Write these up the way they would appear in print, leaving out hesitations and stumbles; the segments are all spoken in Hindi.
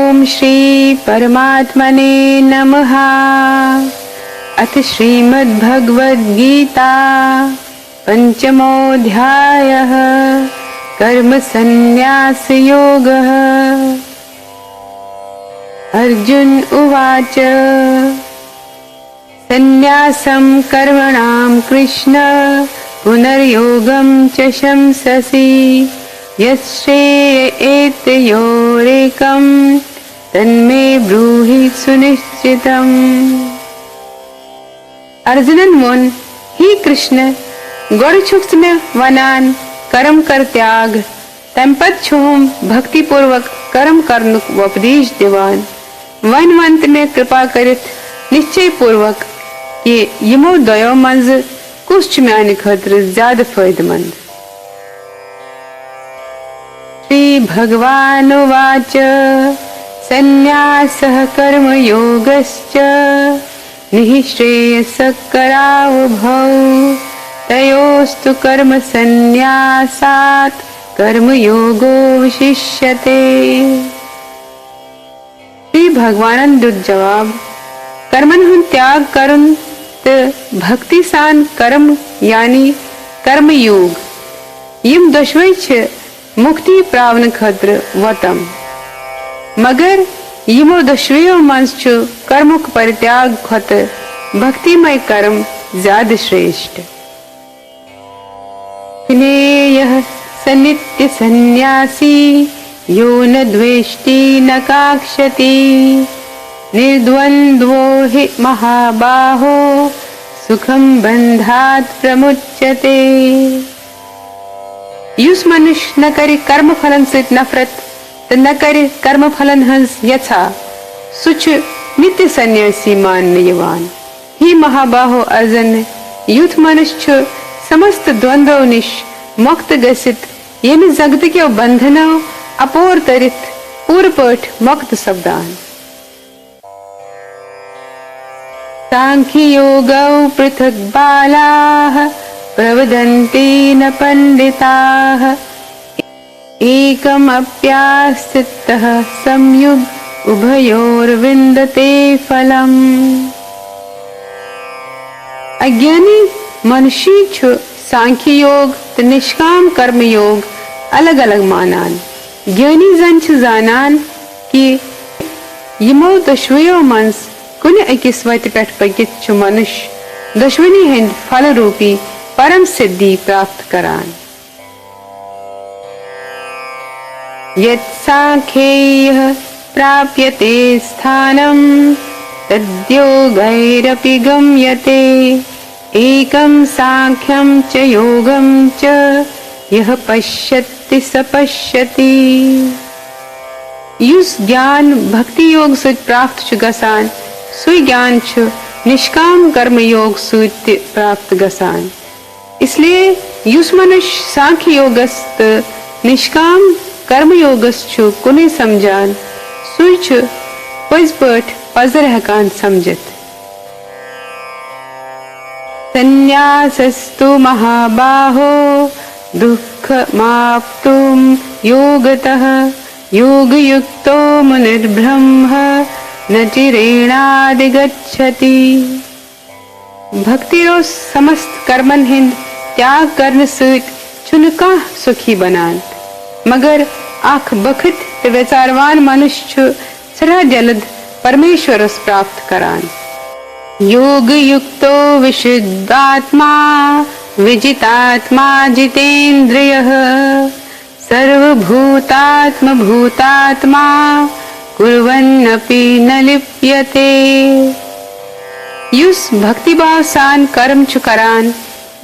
ओम श्री परमात्मने नमः। अथ श्रीमद्भगवद्गीता पंचमोऽध्यायः कर्म संन्यास योगः। अर्जुन उवाच संन्यासं कर्मणां कृष्ण पुनर्योगं च शंससि यश्रेयेतयोरेकं तन्मे ब्रूहि सुनिश्चितम्। अर्जुनन मोन ही कृष्ण गौड़ छुक्स में वनान कर्म कर त्याग तंपत छुम भक्ति पूर्वक कर्म करनुक उपदेश दिवान वनवंत में कृपा करित निश्चय पूर्वक कि यमो दयो मंज कुछ म्यान खतर ज्यादा फायदेमंद। श्री भगवान उवाच संन्यासः कर्म योगश्च निःश्रेयसकरावुभौ तयोस्तु कर्म संन्यासात् कर्म योगो विशिष्यते। श्री भगवानन दुत जवाब कर्मन हुन त्याग करुन त भक्ति सान कर्म यानी कर्म योग यम दशवै छ मुक्ति प्रावन खतर वतम मगर यमो दशवयो मंस छु कर्मुक परित्याग खत भक्तिमय कर्म ज्यादा श्रेष्ठ। स्नेयः सनित्य सन्यासी यो न द्वेष्टि न काक्षति निर्द्वन्द्वो हि महाबाहो सुखं बंधात् प्रमुच्यते। युस मनुष्य न करे कर्म फलन से नफरत तो न करे कर्म फलन हंस यथा सुच नित्य सन्यासी मान यवान। ही महाबाहो अर्जन युथ मनुष्य समस्त द्वंद्व निश मुक्त गसित येमि जगत के बंधनों अपोर तरित पूर्वपट मुक्त शब्दान। सांख्य योगौ पृथक बालाः प्रवदन्ति न पंडिताः एकमप्यास्थितः संयुग उभयोर्विन्दते फलम्। अज्ञानी मनुष्य छु सांख्य योग तो निष्काम कर्म योग अलग अलग मानान। ज्ञानी जन छु जानान कि यमो दशवयो मंस कुन अकिस वत पेठ पकित छु मनुष्य दशवनी हिंद फल रूपी परम सिद्धि प्राप्त करान। यत् सांख्यैः प्राप्यते स्थानं तद्योगैरपि गम्यते एकं सांख्यं च योगं च यः पश्यति स पश्यति। युस ज्ञान भक्ति योग से प्राप्त छु गसान सुई ज्ञान छु निष्काम कर्म योग से प्राप्त गसान। इसलिए युस मनुष्य सांख्य योगस्त निष्काम कर्म योगस छु कुने समझान सुई छु पज पट पजर हकान समझत। संन्यासस्तु महाबाहो दुःखमाप्तुं योगतः योगयुक्तो मुनिर्ब्रह्म न चिरेणाधिगच्छति। भक्तिरो समस्त कर्मन हिंद त्याग करने से चुनका सुखी बनान मगर आख बखत विचारवान मनुष्य सदा जलद परमेश्वर प्राप्त करान। योग युक्तो विशुद्धात्मा विजितात्मा जितेन्द्रियः सर्वभूतात्म भूतात्मा कुर्वन्नपि न लिप्यते। युस भक्ति भाव सान कर्म छु करान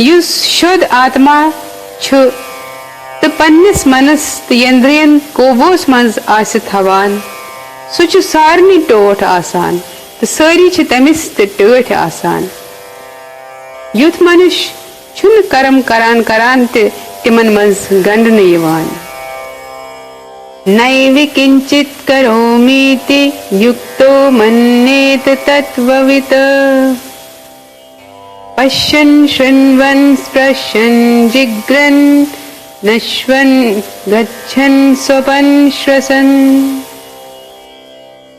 युस शुद्ध आत्मा छु तो पन्निस मनस इंद्रियन कोबोस मंज आसित हवान सुच सारनी टोट आसान तो सारी छु तमिस टोट आसान। युथ मनुष्य छुन कर्म करान करान ते तिमन मंज गंड न यवान। नैव किंचित करोमीति युक्तो मन्येत तत्त्ववित् पश्यन् शृण्वन् स्पृशन् जिघ्रन् नश्वन् गच्छन् स्वपन् श्वसन्।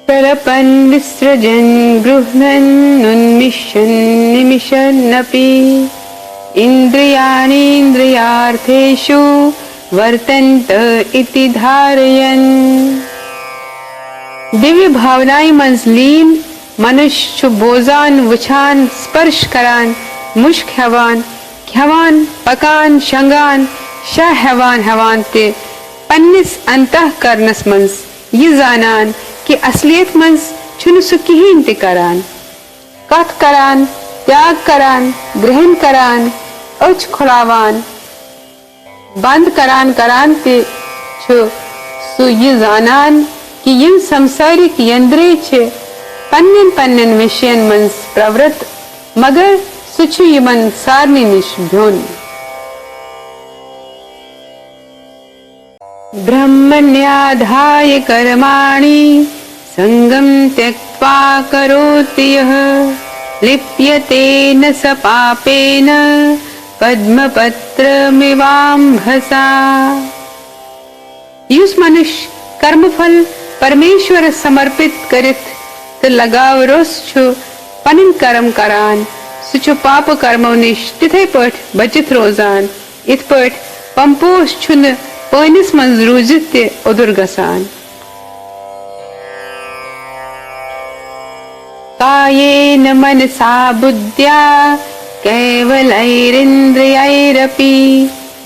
प्रलपन् विसृजन् गृह्णन् उन्मिषन् निमिषन्नपि इन्द्रियाणीन्द्रियार्थेषु वर्तन्त इति धारयन्। दिव्य भावनाएं मंज लीन मनुष्य छु बोजान वुछान स्पर्श करान मुश्क हेवान खेवान पकान शंगान शाह हेवान हेवान ते पन्निस अंतः करनस मंज ये जानन कि असलियत मंज छुन सु किहिन ते करान कथ करान त्याग करान ग्रहण करान उच खुलावान बंद करान करान ते छु सु ये जानन कि यम संसारिक यंत्रे छे पन्नन पन्नन विषयन मंज प्रवृत्त मगर सुछु यमन सारनी निश भ्योन। ब्रह्मण्याधाय कर्माणि संगम त्यक्त्वा करोति यः लिप्यते न स पापेन पद्मपत्रमिवाम्भसा। युस मनुष्य कर्मफल परमेश्वर समर्पित करित तो लगाव रोस छु पनिन कर्म करान सुछु पाप कर्मों निश तिथे पठ बचित रोजान इत पठ पंपोस छुन पनिस मंज रूजित ते उदुर गसान। कायेन मनसा बुद्ध्या कैवलैरिन्द्रियैरपि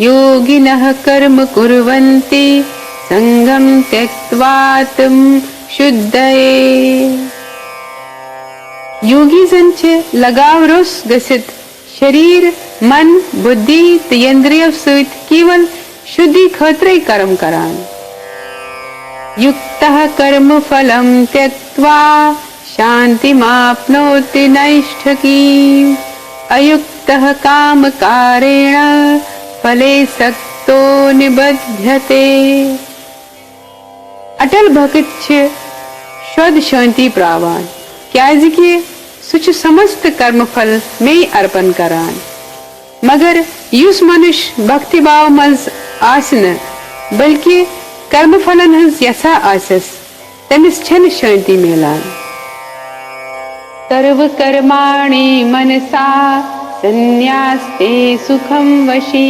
योगिनः कर्म कुर्वन्ति संगम त्यक्त्वात्म शुद्धये। योगी जन छे लगाव रोस गसित शरीर मन बुद्धि इंद्रिय सहित केवल शुद्धि खतरे कर्म करान। युक्तः कर्म फलम त्यक्त्वा शान्तिमाप्नोति नैष्ठकीम् अयुक्तः कामकारेण फले सक्तो निबध्यते। अटल भक्त छे शुद्ध शांति प्रावान क्याजि कि सुच समस्त कर्म फल में अर्पण करान मगर युस मनुष्य भक्ति भाव मंज आसन बल्कि कर्म फलन हंस यसा आसस तमिस छन शांति मिलान। सर्व कर्माणि मनसा संन्यास्ते सुखम वशी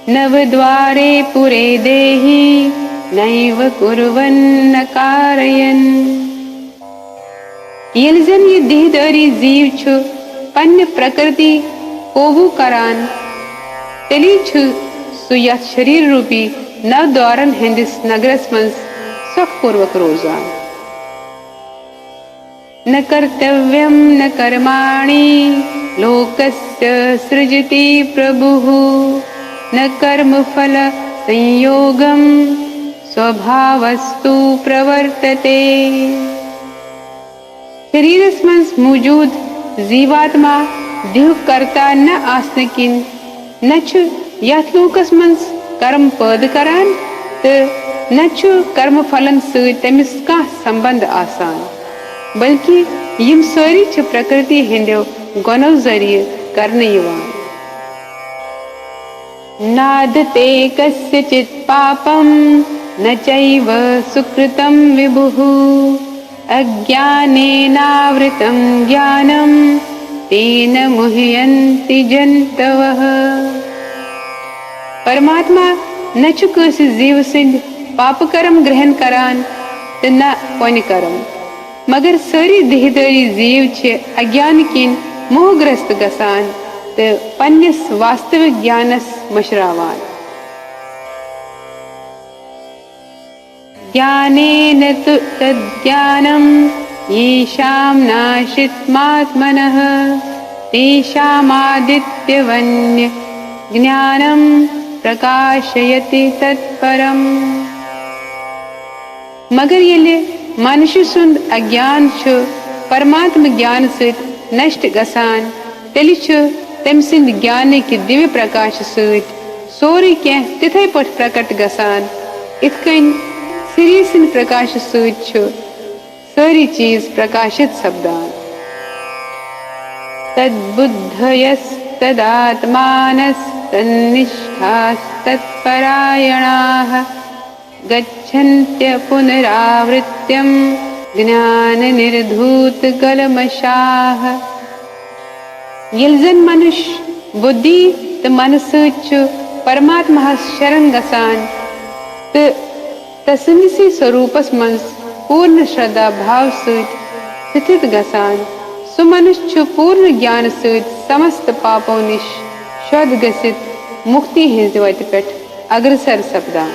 नवद्वारे पुरे देहि नैव कुर्वन्न कारयन्। यलजन ये देहदारी जीव छु पन्न प्रकृति कोबू करान तेली छु सुया शरीर रूपी नव द्वारन हिंदिस नगरस मंज सुख पूर्वक रोजान। न कर्तव्यम न कर्माणि लोकस्य सृजति प्रभुः न कर्म फल संयोगम स्वभावस्तु प्रवर्तते। शरीरस मंज मौजूद जीवात्मा देह कर्ता न आसने किन न छु यथ लोकस मंज कर्म पद करान तो न छु कर्म फलन सहित तमिस का संबंध आसान बल्कि यम सारी छु प्रकृति हिंदो गुणों जरिए करने युवान। नादते कस्यचित् पापम न चैव सुकृतं विभुः अज्ञानेनावृतं ज्ञानं तेन मुह्यन्ति जन्तवः। परमात्मा न छु कसी जीव सिंध पाप कर्म ग्रहण करान तो न पुण्य कर्म मगर सारी देहदारी जीव छे अज्ञान किन मोहग्रस्त गसान तो पन्निस वास्तविक ज्ञानस मशरावान। ज्ञानेन तु तज्ज्ञानं येषां नाशित्मात्मनः तेषामादित्यवन्य ज्ञानं प्रकाशयति तत्परम्। मगर ये मनुष्य सुंद अज्ञान छु परमात्म ज्ञान सहित नष्ट गसान तेली छु तम सिंद ज्ञान के दिव्य प्रकाश सहित सोरी के तिथे पट प्रकट गसान इतकन श्री सिंह प्रकाश सहित छु सारी चीज प्रकाशित शब्दान। तद्बुद्धयस्तदात्मानस्तन्निष्ठास्तत्परायणाः गच्छन्त्य पुनरावृत्त्यं ज्ञान निर्धूत कलमशाह। यिल जन मनुष्य बुद्धि तो मन सु परमात्मा शरण गसान तो तस्मिसी स्वरूपस मंज पूर्ण श्रद्धा भाव स्थित गसान सु मनुष्य पूर्ण ज्ञान समस्त पापों निश शुद्ध गसित मुक्ति हिंज वत पे अग्रसर सपदान।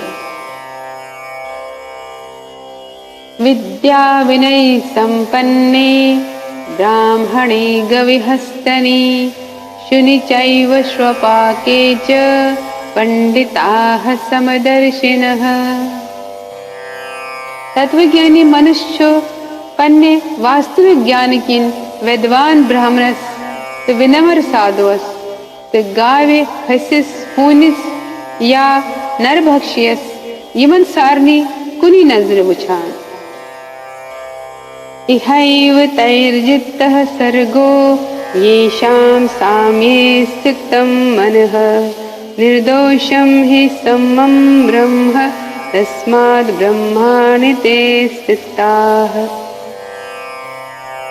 विद्या विनय संपन्ने ब्राह्मणे गविहस्तनि शुनि चैव श्वपाके च पंडिताः समदर्शिनः। तत्वज्ञानी मनुष्य पन्ने वास्तविक ज्ञान किन विद्वान ब्राह्मणस तो विनम्र साधुस तो गावे हसिस हूनिस या नरभक्षियस यमन सारनी कुनी नजर वुछान। इहैव तैर्जितः सर्गो येषां साम्ये स्थितं मनः निर्दोषं हि सम्मं ब्रह्म तस्माद् ब्रह्माणि ते स्थिताः।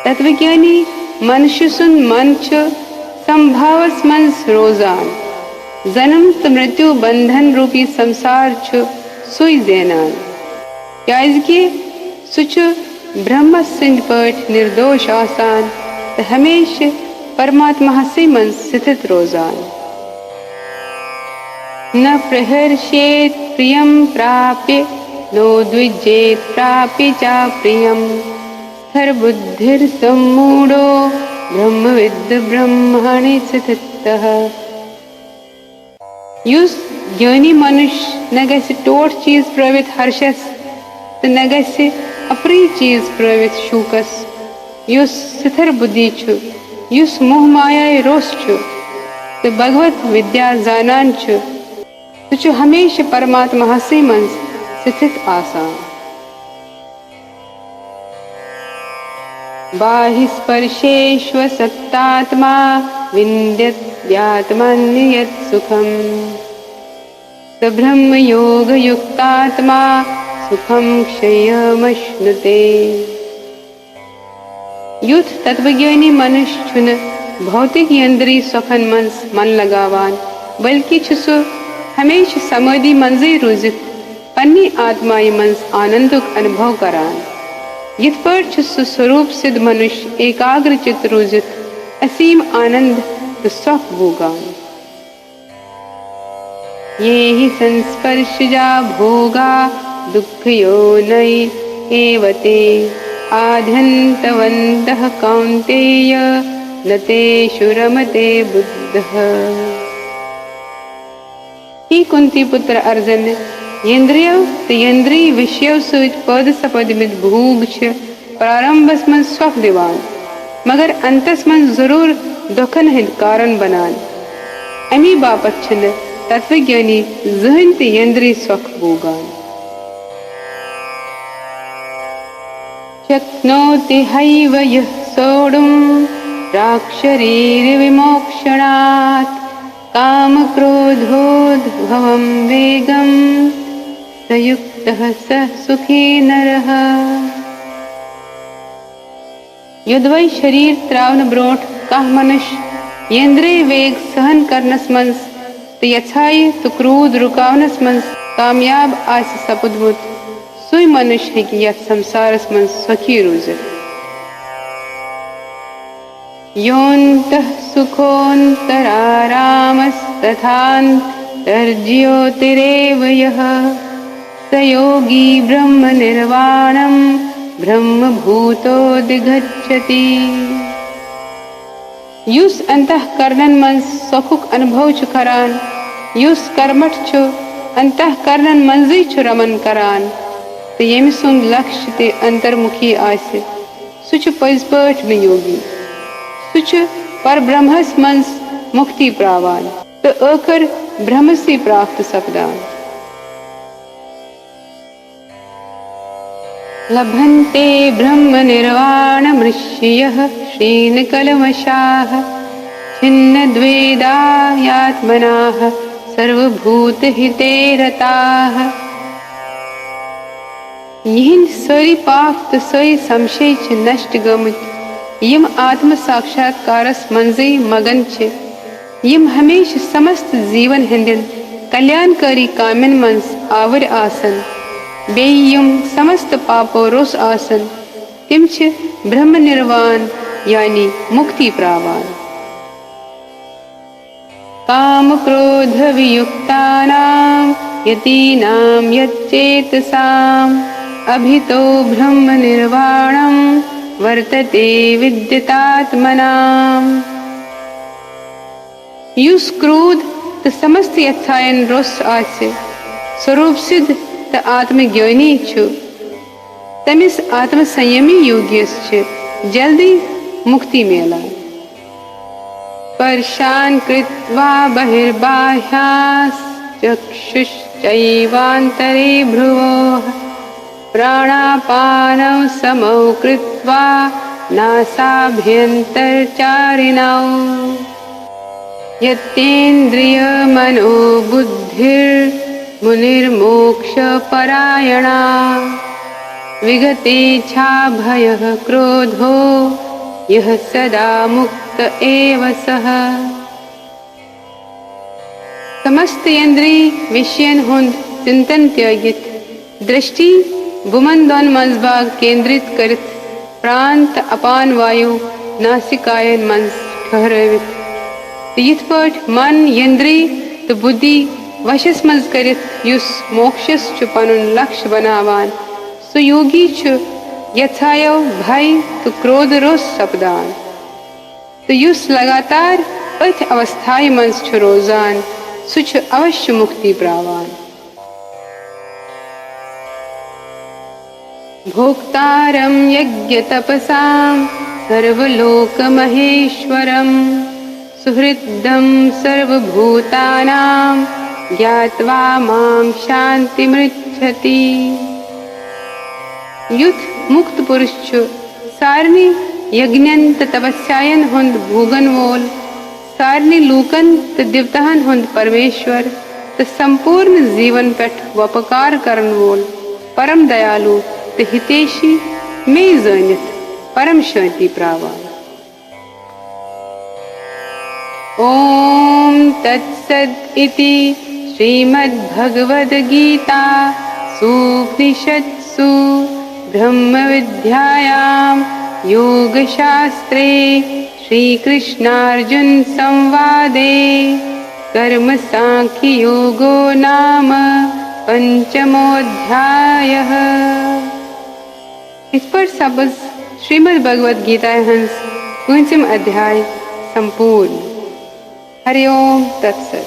तत्वज्ञानी मनुष्य सुन मन संभावस मन रोजान जन्म तो मृत्यु बंधन रूपी संसार सुई देनान क्याजि सुच ब्रह्म सिंध पट निर्दोष आसान तो हमेशा परमात्मा से मन स्थित रोजान। न प्रहर्षेत प्रियं प्राप्य नो द्विजेत प्राप्य चा प्रियं स्थिर बुद्धिर सम्मूढ़ो ब्रह्मविद् ब्रह्मणि स्थितः। युस ज्ञानी मनुष्य न गैसे टोट चीज प्रवित हर्षस तो न गैसे अप्रिय चीज प्रवित शूकस। युस स्थिर बुद्धि छु युस मोह माया रोष छु तो भगवत विद्या जानान छु तो हमेशा परमात्मा हसी मन स्थित आसान। बाहिस्पर्शेष्व सत्तात्मा विन्द्यत्यात्मन्यत् सुखम् स ब्रह्म योग युक्तात्मा सुखम क्षयमश्नुते। युद्ध तत्वज्ञानी मनुष्य छुन भौतिक यंत्री सुखन मन लगावान बल्कि छुसु हमेशा समाधि मंजी रुजित पन्नी आत्मा मंज आनंदुक अनुभव करान। यथ पर छुसु स्वरूप सिद्ध मनुष्य एकाग्र चित रुजित असीम आनंद तो सुख भोगान। ये ही संस्पर्शजा भोगा दुःखयो नई एवते आद्यन्तवन्तः कौन्तेय न तेषु रमते बुद्धः। ही कुंती पुत्र अर्जुन यंद्रिय विषय सहित पद सपद में भूग प्रारंभस मन सुख दिवान मगर अंतस मन जरूर दुखन हिंद कारण बनान। अमी बापत छन तत्वज्ञानी जहन ते यंद्रिय सुख भोगान। शक्नोति हैव यः सोढुं प्राक्शरीर विमोक्षणात् काम क्रोधोद्भवं वेगं स युक्तः स सुखी नरः। युद्धवै शरीर त्रावन ब्रोठ कह मनुष्य यंद्रिय वेग सहन करनस मंस तो यछाई तो क्रोध रुकावनस मंस कामयाब आस सपुदमुत सुई मनुष्य है कि यह संसारस मंस सुखी रुज। योऽन्तः सुखोऽन्तरारामस्तथान्तर्ज्योतिरेव यः स योगी ब्रह्म निर्वाणं ब्रह्म भूतोऽधिगच्छति। युस अंतःकरणन मन सुखुक अनुभव छु करान युस कर्मठ छु अंतःकरणन मंजी छु रमन करान तो यम सुन लक्ष्य ते अंतर्मुखी आसे सुच पज पठ में योगी सुच पर ब्रह्मस मंस मुक्ति प्रावान तो अकर ब्रह्म से प्राप्त सपदान। लभन्ते ब्रह्म निर्वाण मृष्यः क्षीण कलमशाः छिन्न यिहंद सारी पाप तो सारी संशय नष्ट गमत यम आत्म साक्षात्कारस मंजै मगन छ यम हमेशा समस्त जीवन हंदिन कल्याणकारी कामन मंज आवर आसन बेय यम समस्त पापो रोस आसन तिम छ ब्रह्म निर्वाण यानी मुक्ति प्रावान। काम क्रोध वियुक्तानां यतीनां यच्चेतसाम् अभितो ब्रह्म निर्वाणं वर्तते विद्यतात्मनाम्। युस क्रोध त समस्त यथायन रोस आसे स्वरूप सिद्ध त आत्मज्ञानी छु तमिस आत्म संयमी योग्यस छ जल्दी मुक्ति मेला। पर्शान कृत्वा बहिर्बाह्यास् चक्षुश्चैवान्तरे भ्रुवोः प्राणापानौ समौ कृत्वा नासाभ्यन्तरचारिणौ यत्तेन्द्रिय मनो बुद्धिर्मुनिर्मोक्षपरायणा विगतेच्छा भयः क्रोधो यः सदा मुक्त एव सः। समस्त इंद्रिय विषयन हुंद चिंतन त्यागित दृष्टि बुमंदोन मंजबाग केंद्रित करित प्रांत अपान वायु नासिकायन मंज ठहरवित यिथ पट मन इंद्रिय तो बुद्धि वशस मंज करित युस मोक्षस छु पनुन लक्ष्य बनावान सु योगी छु यथायो भय तो क्रोध रोस सपदान तो युस लगातार अथ अवस्थाय मंज छु रोजान सु छु अवश्य मुक्ति प्रावान। भोक्तारं यज्ञ तपसां सर्वलोकमहेश्वरं सुहृदं सर्वभूतानां ज्ञात्वा मां शान्तिमृच्छति। युथ मुक्त पुरुष छु सारनी यज्ञन त तपस्यायन हुंद भोगन वोल सारनी लूकन त दिवताहन हुंद परमेश्वर त संपूर्ण जीवन पेट वपकार करन वोल परम दयालु त हितेशी में जानित परम शांति प्रावान। ओम तत्सद इति श्रीमद्भगवद गीता सुपनिषत्सु ब्रह्म विद्यायां योगशास्त्रे श्रीकृष्णार्जुन संवादे कर्म सांख्य योगो नाम पंचमोऽध्यायः। इस पर सबज श्रीमद् भगवद गीता हंस 5वां अध्याय संपूर्ण। हरिओम तत्सत।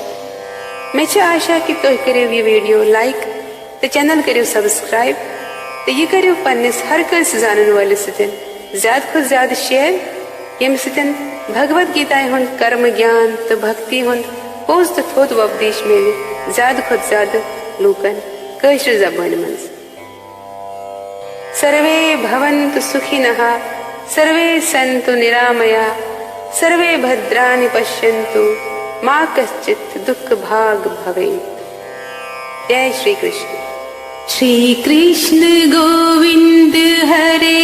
मैं आशा कि तुम करो ये वीडियो लाइक तो चैनल करो सब्सक्राइब तो ये करो पन्नस हर कंस जानन वाले सतन ज्यादा खुद ज्यादा शेयर यम सतन भगवद गीता हुंद कर्म ज्ञान तो भक्ति हुंद पोज तो थोद उपदेश मिले ज्यादा खुद ज्यादा लूकन कश्र जबान मंज। सर्वे भवन्तु सुखिनः सर्वे सन्तु निरामया सर्वे भद्राणि पश्यन्तु मा कश्चित् दुःख भाग भवेत्। जय श्री कृष्ण। श्री कृष्ण गोविंद हरे